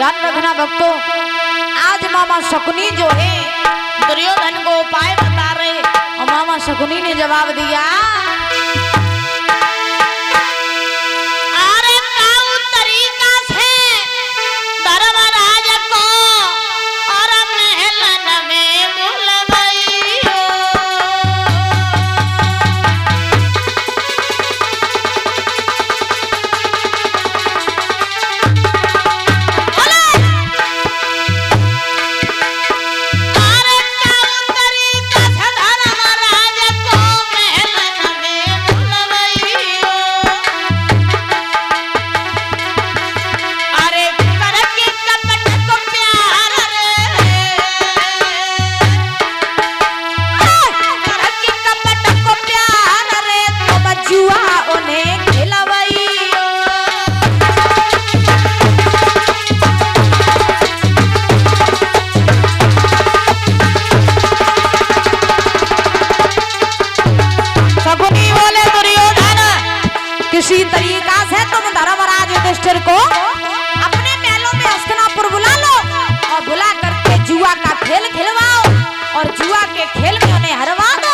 ध्यान रखना भक्तों, आज मामा शकुनी जो है दुर्योधन को उपाय बता रहे और मामा शकुनी ने जवाब दिया, अरे काऊ तरीका से धर्मराज को और महलन में बुलवाइयो। किसी तरीका से तुम धर्मराज युधिष्ठिर को अपने महलों में हस्तिनापुर बुला लो और बुला करके जुआ का खेल खिलवाओ और जुआ के खेल में उन्हें हरवा दो।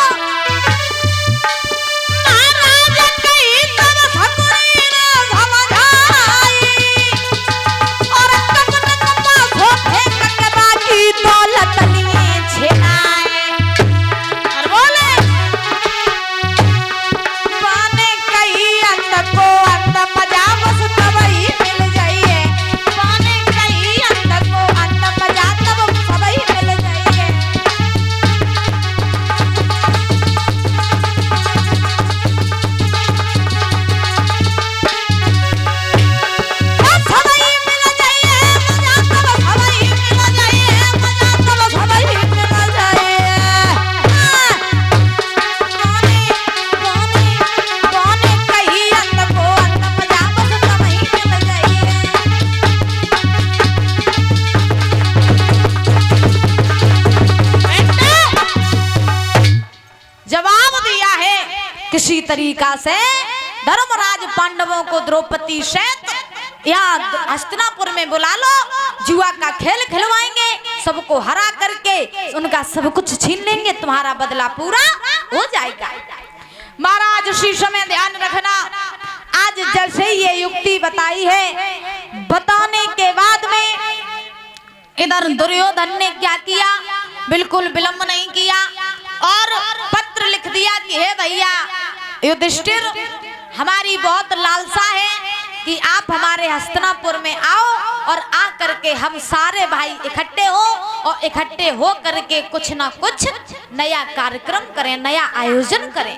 किसी तरीका से धर्मराज पांडवों को द्रौपदी सहित यहाँ हस्तिनापुर में बुला लो, जुआ का खेल खिलवाएंगे, सबको हरा करके उनका सब कुछ छीन लेंगे, तुम्हारा बदला पूरा हो जाएगा। महाराज उसी समय ध्यान रखना, आज जैसे ही ये युक्ति बताई है, बताने के बाद में इधर दुर्योधन ने क्या किया, बिल्कुल विलंब नहीं किया और पत्र लिख दिया कि हे भैया युधिष्ठिर, हमारी बहुत लालसा है कि आप हमारे हस्तिनापुर में आओ और आ करके हम सारे भाई इकट्ठे हो और इकट्ठे हो करके कुछ ना कुछ नया कार्यक्रम करें, नया आयोजन करें।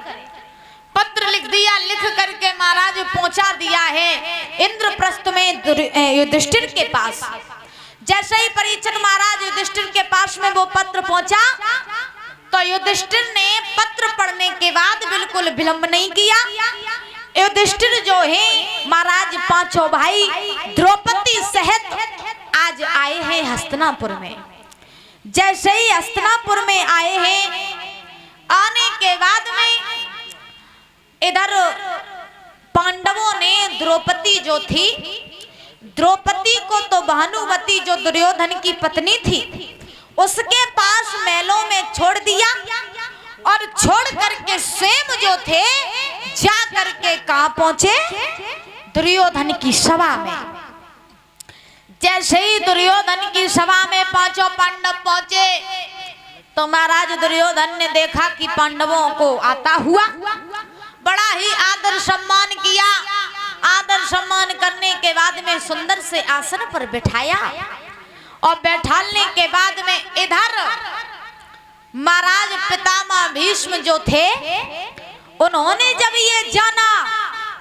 पत्र लिख दिया, लिख करके महाराज पहुंचा दिया है इंद्रप्रस्थ में युधिष्ठिर के पास। जैसे ही परीक्षित महाराज युधिष्ठिर के पास में वो पत्र पहुंचा तो युधिष्ठिर ने पत्र पढ़ने के बाद बिल्कुल विलंब नहीं किया। युधिष्ठिर जो है महाराज पांचों भाई द्रौपदी सहित आज आए हैं हस्तिनापुर में। जैसे ही हस्तिनापुर में आए हैं, आने के बाद में इधर पांडवों ने द्रौपदी जो थी, द्रौपदी को तो भानुमति जो दुर्योधन की पत्नी थी उसके पास महलों में छोड़ दिया और छोड़ करके स्वयं जो थे जा करके कहां पहुंचे, दुर्योधन की सभा में। जैसे ही दुर्योधन की सभा में पांचों पांडव पहुंचे तो महाराज दुर्योधन ने देखा कि पांडवों को आता हुआ बड़ा ही आदर सम्मान किया। आदर सम्मान करने के बाद में सुंदर से आसन पर बिठाया और बैठाने के बाद में इधर महाराज पितामह भीष्म जो थे उन्होंने जब ये जाना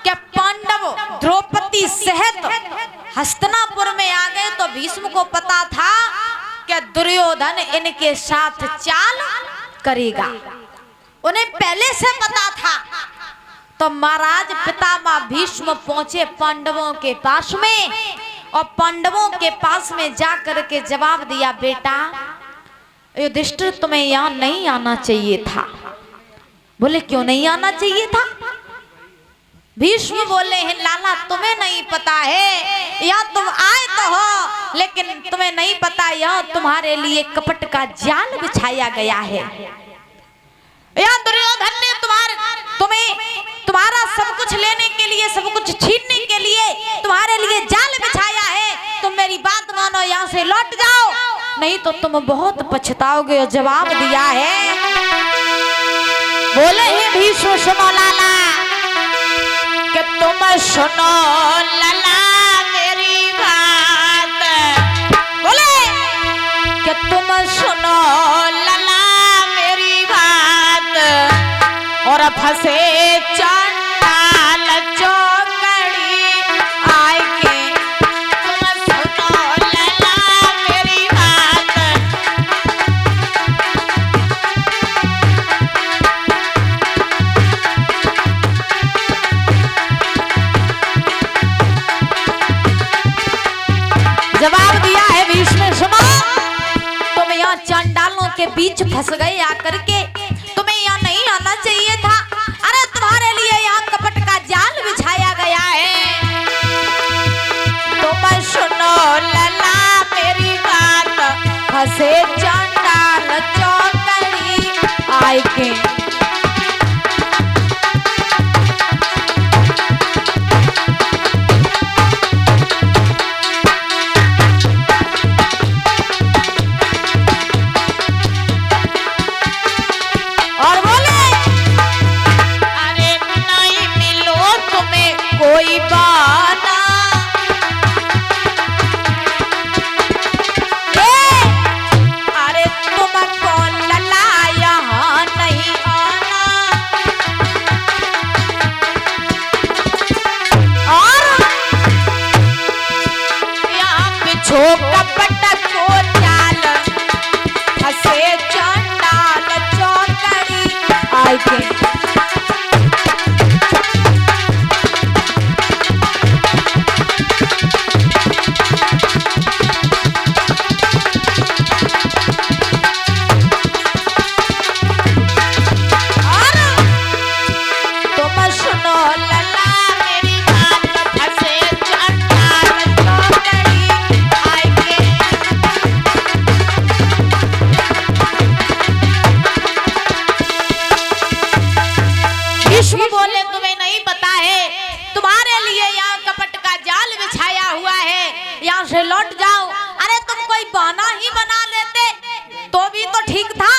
कि पांडव द्रौपदी सहित हस्तिनापुर में आ गए तो भीष्म को पता था कि दुर्योधन इनके साथ चाल करेगा, उन्हें पहले से पता था। तो महाराज पितामह भीष्म पहुंचे पांडवों के पास में और पांडवों के पास में जा करके जवाब दिया, बेटा युधिष्ठिर तुम्हें यहाँ नहीं आना चाहिए था। बोले क्यों नहीं आना चाहिए था? भीष्म बोले हैं लाला तुम्हें नहीं पता है, या तुम आए तो हो लेकिन तुम्हें नहीं पता यहाँ तुम्हारे लिए कपट का जाल बिछाया गया है। यहाँ दुर्योधन ने तुम्हारा सब कुछ लेने के लिए, सब कुछ छीनने के लिए तुम्हारे लिए जाल बिछाया है। तुम मेरी बात मानो, यहाँ से लौट जाओ, नहीं तो तुम बहुत पछताओगे। जवाब दिया है, बोले हे भीष्म सुनो लाला, कि तुम सुनो लाला मेरी बात, बोले कि तुम सुनो लाला मेरी बात, और फंसे चंडाल चौकड़ी आए के, तुम सुनो लाला मेरी बात। जवाब दिया है भीष्म सुनो, तुम यहाँ चंडालों के बीच फंस गए आकर के, तुम्हें यहाँ नहीं आना चाहिए था। अरे तुम्हारे लिए यहाँ कपट का जाल बिछाया गया है। तुम सुनो लला मेरी बात, फंसे चंडाल चौकड़ी आए के। कोई बाना अरे तुमको लला यहाँ नहीं आना, और यहाँ बिछो कपट को जाल, फंसे चंडाल चौकड़ी आए के। बोले तुम्हें नहीं पता है, तुम्हारे लिए यहाँ कपट का जाल बिछाया हुआ है, यहाँ से लौट जाओ। अरे तुम कोई बहाना ही बना लेते तो भी तो ठीक था।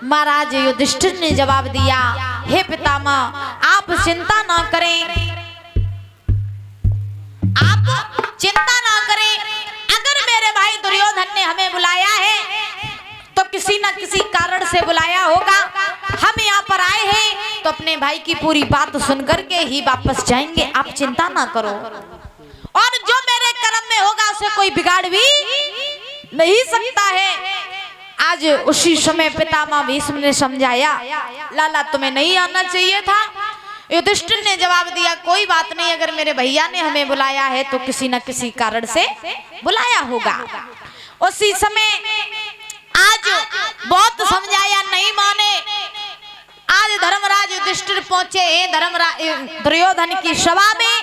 महाराज युधिष्ठिर ने जवाब दिया, हे पितामह आप चिंता ना करें, आप चिंता ना करें। अगर मेरे भाई दुर्योधन ने हमें बुलाया है तो किसी न किसी कारण से बुलाया होगा। हम यहाँ पर आए हैं तो अपने भाई की पूरी बात सुनकर के ही वापस जाएंगे, आप चिंता ना करो। और जो मेरे कर्म में होगा उसे कोई बिगाड़ भी नहीं सकता है। आज उसी समय पितामह भीष्म ने समझाया, लाला तुम्हें नहीं आना चाहिए था। युधिष्ठिर ने जवाब दिया, कोई बात नहीं, अगर मेरे भैया ने हमें बुलाया है तो किसी न किसी कारण से बुलाया होगा। उसी समय आज बहुत समझाया, नहीं माने। आज धर्मराज युधिष्ठिर पहुंचे दुर्योधन की सभा में।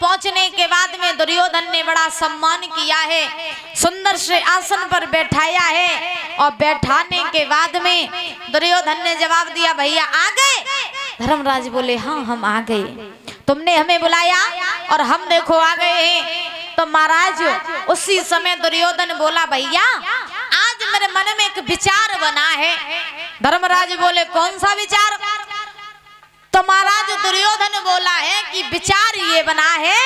पहुंचने के बाद में दुर्योधन ने बड़ा सम्मान किया है, सुंदर से आसन पर बैठाया है। और बैठाने के बाद में दुर्योधन ने जवाब दिया, भैया आ गए? धर्मराज बोले, हाँ हम आ गए, तुमने हमें बुलाया और हम देखो आ गए हैं। तो महाराज उसी समय दुर्योधन बोला, भैया आज मेरे मन में एक विचार बना है। धर्मराज बोले, कौन सा विचार? तो महाराज दुर्योधन बोला है कि विचार ये बना है